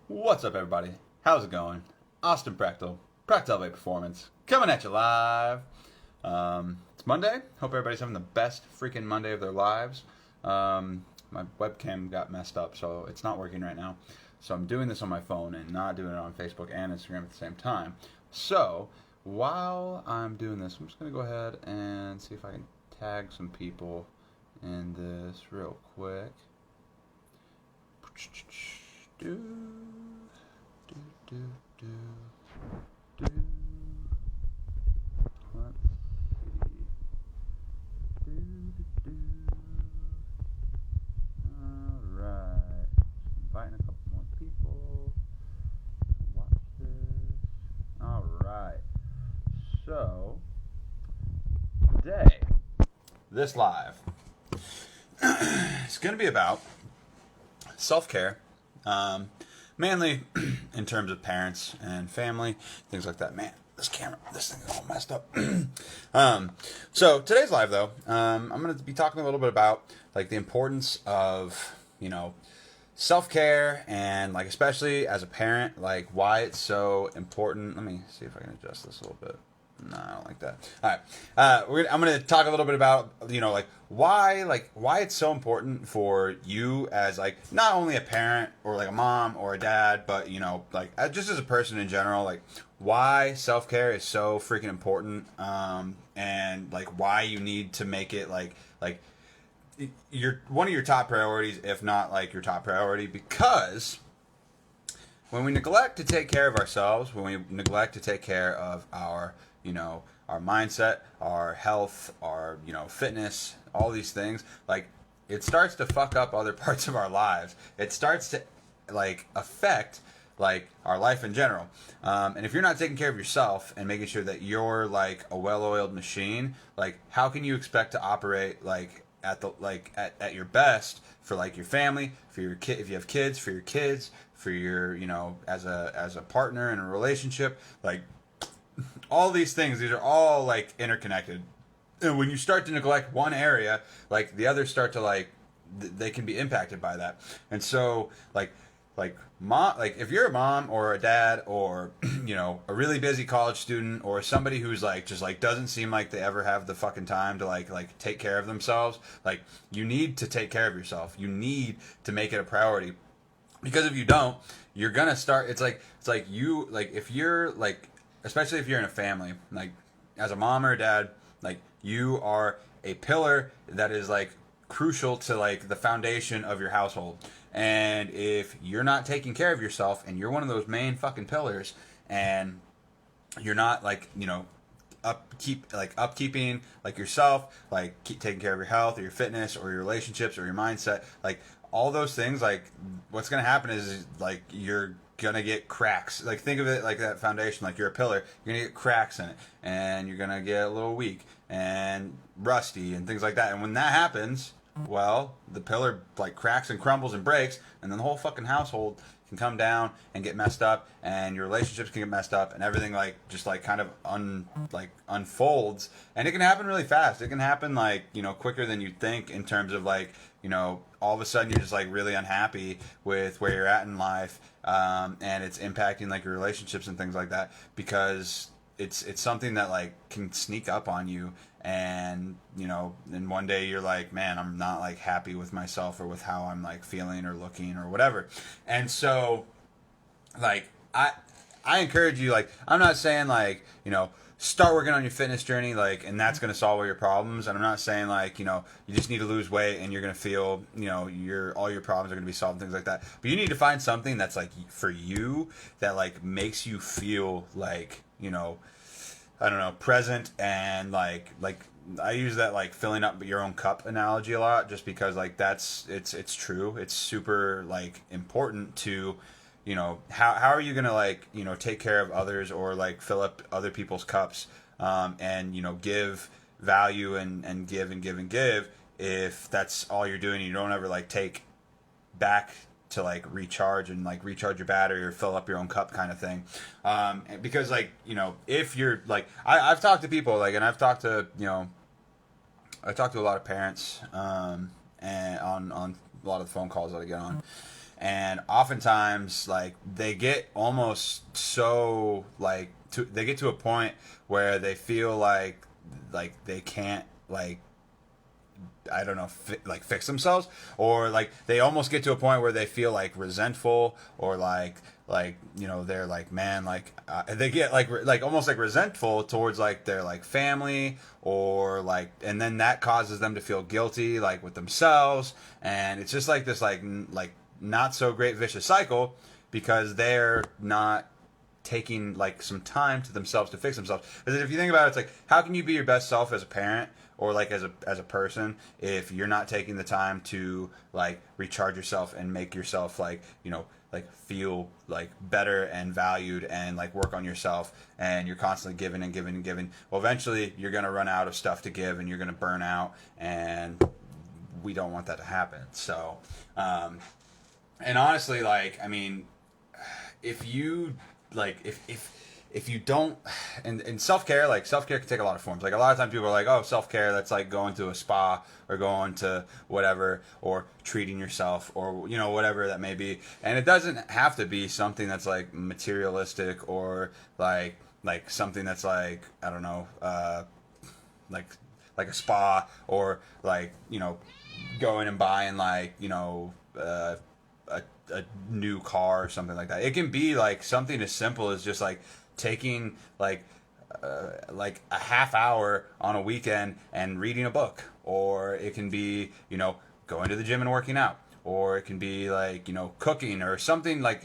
What's up, everybody? How's it going? Austin Practal, Practal Bay Performance, coming at you live. It's Monday. Hope everybody's having the best freaking Monday of their lives. My webcam got messed up, so it's not working right now. So I'm doing this on my phone and not doing it on Facebook and Instagram at the same time. So while I'm doing this, I'm just going to go ahead and see if I can tag some people in this real quick. Do, do, do, do, do. Let's see. Do, do, do. Alright. Inviting a couple more people to watch this. Alright. So, today, this live is going to be about self-care. Mainly in terms of parents and family, things like that. Man, this thing is all messed up. So today's live though, I'm going to be talking a little bit about like the importance of, self-care and like especially as a parent, like why it's so important. Let me see if I can adjust this a little bit. No, I don't like that. All right, I'm going to talk a little bit about why it's so important for you as like not only a parent or like a mom or a dad, but just as a person in general, like why self-care is so freaking important, and like why you need to make it like your one of your top priorities, if not like your top priority, because when we neglect to take care of ourselves, when we neglect to take care of our mindset, our health, our, fitness, all these things, like it starts to fuck up other parts of our lives. It starts to like affect like our life in general. And if you're not taking care of yourself and making sure that you're like a well-oiled machine, like how can you expect to operate like at your best for like your family, for your kid, if you have kids, for your kids, for your, as a partner in a relationship, like all these things, these are all like interconnected. And when you start to neglect one area, like the others start to like they can be impacted by that. And so if you're a mom or a dad or a really busy college student or somebody who's like just like doesn't seem like they ever have the fucking time to like take care of themselves, like you need to take care of yourself. You need to make it a priority. Because if you don't, you're gonna start. It's like you like if you're like, especially if you're in a family, like as a mom or a dad, like you are a pillar that is like crucial to like the foundation of your household. And if you're not taking care of yourself and you're one of those main fucking pillars and you're not like, upkeeping like yourself, like keep taking care of your health or your fitness or your relationships or your mindset, like all those things, like what's going to happen is like you're gonna get cracks. Like think of it like that foundation, like you're a pillar, you're gonna get cracks in it and you're gonna get a little weak and rusty and things like that. And when that happens, well, the pillar like cracks and crumbles and breaks, and then the whole fucking household can come down and get messed up, and your relationships can get messed up, and everything like just like kind of unfolds. And it can happen really fast. It can happen like quicker than you'd think, in terms of like all of a sudden you're just like really unhappy with where you're at in life, and it's impacting like your relationships and things like that, because it's something that like can sneak up on you. And and one day you're like, man, I'm not like happy with myself or with how I'm like feeling or looking or whatever. And so like I encourage you, like I'm not saying like start working on your fitness journey, like, and that's going to solve all your problems. And I'm not saying like you just need to lose weight and you're going to feel all your problems are going to be solved, things like that. But you need to find something that's like for you, that like makes you feel like I don't know, present, and like I use that like filling up your own cup analogy a lot, just because like it's true. It's super like important to how are you gonna like take care of others or like fill up other people's cups, and give value and give and give and give, if that's all you're doing and you don't ever like take back to like recharge and like recharge your battery or fill up your own cup kind of thing. Because like, if you're like, I've talked to people like, and I've talked to, I talked to a lot of parents, and on a lot of the phone calls that I get on. and oftentimes like they get almost so like they get to a point where they feel like they can't like I don't know, like fix themselves, or like they almost get to a point where they feel like resentful, or like they're like, man, like they get like almost like resentful towards like their like family, or like, and then that causes them to feel guilty like with themselves, and it's just like this like not so great vicious cycle because they're not taking like some time to themselves to fix themselves. Because if you think about it, it's like, how can you be your best self as a parent or like as a person if you're not taking the time to like recharge yourself and make yourself like like feel like better and valued and like work on yourself, and you're constantly giving and giving and giving. Well, eventually you're going to run out of stuff to give and you're going to burn out, and we don't want that to happen. So and honestly, like, I mean, if you like if you don't, and self-care, like self-care can take a lot of forms. Like a lot of times people are like, oh, self-care, that's like going to a spa or going to whatever, or treating yourself, or whatever that may be. And it doesn't have to be something that's like materialistic, or like something that's like, I don't know, like like a spa, or like going and buying like a new car or something like that. It can be like something as simple as just like taking like a half hour on a weekend and reading a book, or it can be going to the gym and working out, or it can be like cooking or something. Like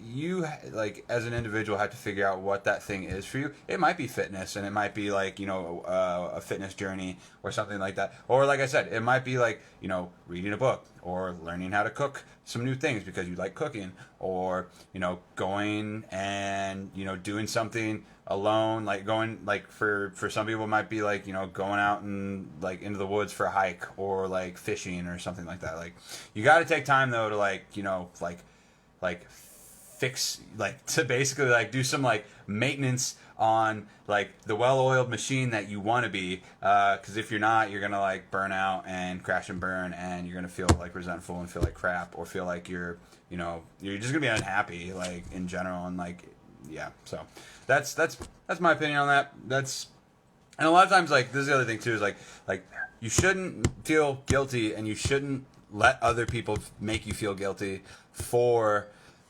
you like as an individual have to figure out what that thing is for you. It might be fitness, and it might be like a fitness journey or something like that, or like I said, it might be like reading a book, or learning how to cook some new things because you like cooking, or going and doing something alone, like going like for some people it might be like going out and like into the woods for a hike, or like fishing or something like that. Like you got to take time though to like like fix, like to basically like do some like maintenance on like the well-oiled machine that you want to be, because if you're not, you're gonna like burn out and crash and burn, and you're gonna feel like resentful and feel like crap, or feel like you're just gonna be unhappy like in general. And like, yeah, so that's my opinion on that. That's, and a lot of times, like, this is the other thing too, is like you shouldn't feel guilty, and you shouldn't let other people make you feel guilty for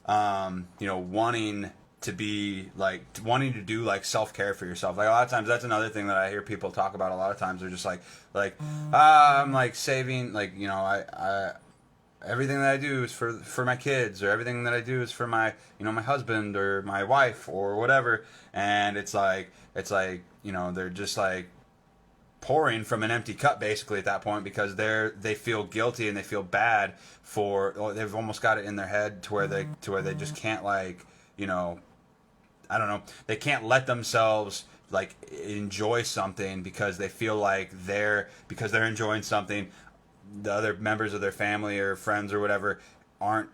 wanting to be like wanting to do like self-care for yourself. Like a lot of times that's another thing that I hear people talk about a lot of times. They're just I'm like saving, like I everything that I do is for my kids, or everything that I do is for my my husband or my wife or whatever. And it's like they're just like pouring from an empty cup basically at that point, because they feel guilty and they feel bad for, or they've almost got it in their head to where they just can't like I don't know, they can't let themselves like enjoy something because they feel like because they're enjoying something, the other members of their family or friends or whatever aren't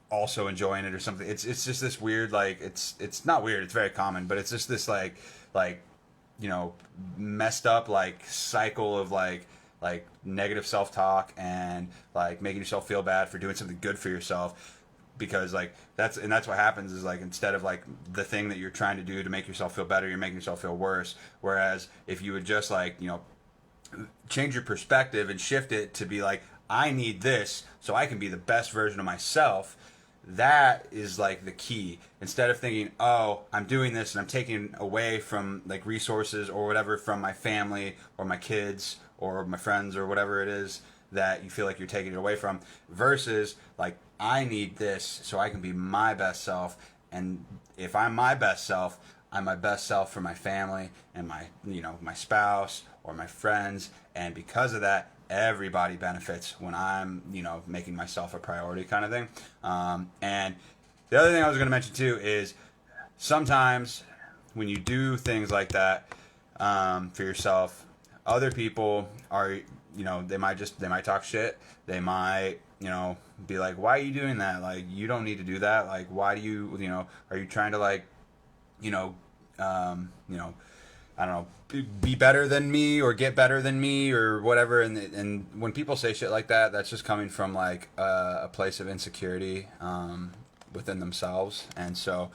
also enjoying it or something. It's just this weird, like it's not weird, it's very common, but it's just this like messed up like cycle of like negative self-talk, and like making yourself feel bad for doing something good for yourself, because like that's what happens is like, instead of like the thing that you're trying to do to make yourself feel better, you're making yourself feel worse. Whereas if you would just like change your perspective and shift it to be like, I need this so I can be the best version of myself, that is like the key. Instead of thinking, oh, I'm doing this and I'm taking away from like resources or whatever from my family or my kids or my friends or whatever it is that you feel like you're taking it away from, versus like, I need this so I can be my best self. And if I'm my best self, I'm my best self for my family and my my spouse or my friends, and because of that, everybody benefits when I'm making myself a priority, kind of thing. And the other thing I was going to mention too is, sometimes when you do things like that for yourself, other people are they might talk shit, they might be like, why are you doing that, like you don't need to do that, like why do you are you trying to like I don't know, be better than me or get better than me or whatever. And when people say shit like that, that's just coming from like a place of insecurity within themselves. And so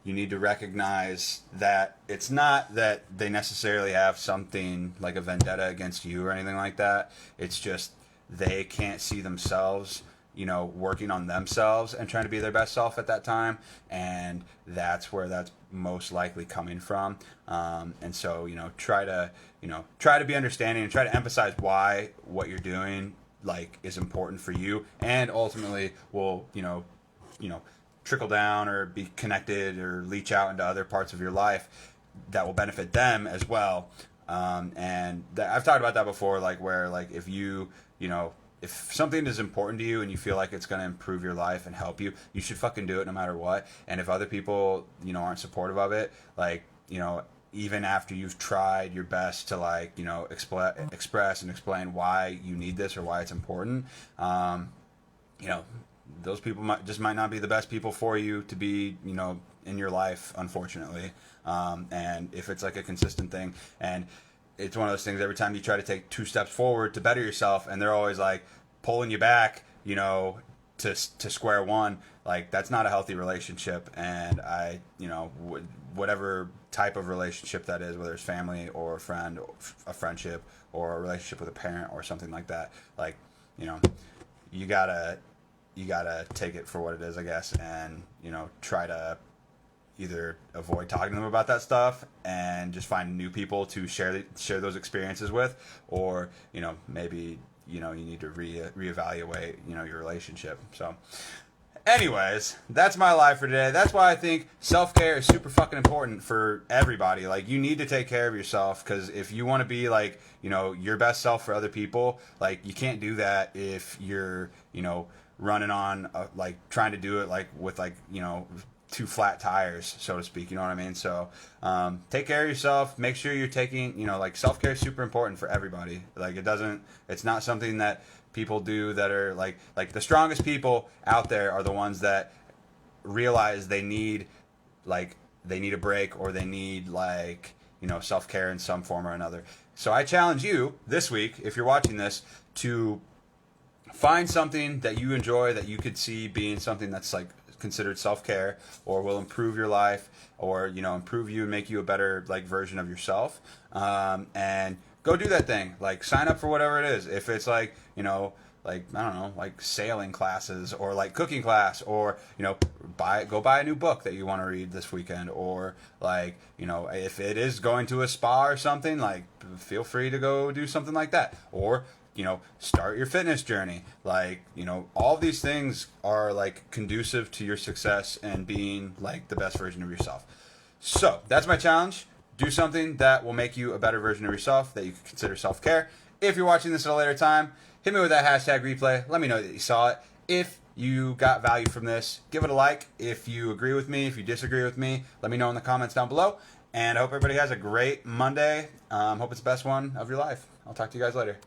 you need to recognize that it's not that they necessarily have something like a vendetta against you or anything like that. It's just they can't see themselves, you know, working on themselves and trying to be their best self at that time. And that's where that's most likely coming from. And so, you know, try to be understanding and try to emphasize why what you're doing like is important for you and ultimately will, you know, trickle down or be connected or leach out into other parts of your life that will benefit them as well. I've talked about that before, like where like if you know, if something is important to you and you feel like it's going to improve your life and help you, you should fucking do it no matter what. And if other people, you know, aren't supportive of it, like, you know, even after you've tried your best to like, you know, express and explain why you need this or why it's important, you know, those people might not be the best people for you to be, you know, in your life, unfortunately. And if it's like a consistent thing, and it's one of those things every time you try to take 2 steps forward to better yourself and they're always like pulling you back, you know, to square one, like that's not a healthy relationship. And I, you know, whatever type of relationship that is, whether it's family or a friend, or a friendship or a relationship with a parent or something like that, like, you know, you gotta take it for what it is, I guess, and, you know, try to either avoid talking to them about that stuff and just find new people to share those experiences with, or, you know, maybe, you know, you need to reevaluate, you know, your relationship. So anyways, that's my life for today. That's why I think self-care is super fucking important for everybody. Like, you need to take care of yourself, because if you want to be like, you know, your best self for other people, like, you can't do that if you're, you know, running on like trying to do it like with like, you know, 2 flat tires, so to speak, you know what I mean? So take care of yourself, make sure you're taking, you know, like, self-care is super important for everybody. Like, it's not something that people do that are like the strongest people out there are the ones that realize they need a break, or they need, like, you know, self-care in some form or another. So I challenge you this week, if you're watching this, to find something that you enjoy that you could see being something that's like considered self-care, or will improve your life, or, you know, improve you and make you a better like version of yourself, and go do that thing. Like, sign up for whatever it is. If it's like, you know, like, I don't know, like sailing classes, or like cooking class, or, you know, go buy a new book that you want to read this weekend, or like, you know, if it is going to a spa or something, like, feel free to go do something like that, or, you know, start your fitness journey. Like, you know, all these things are like conducive to your success and being like the best version of yourself. So that's my challenge. Do something that will make you a better version of yourself that you can consider self-care. If you're watching this at a later time, hit me with that hashtag replay. Let me know that you saw it. If you got value from this, give it a like. If you agree with me, if you disagree with me, let me know in the comments down below. And I hope everybody has a great Monday. Hope it's the best one of your life. I'll talk to you guys later.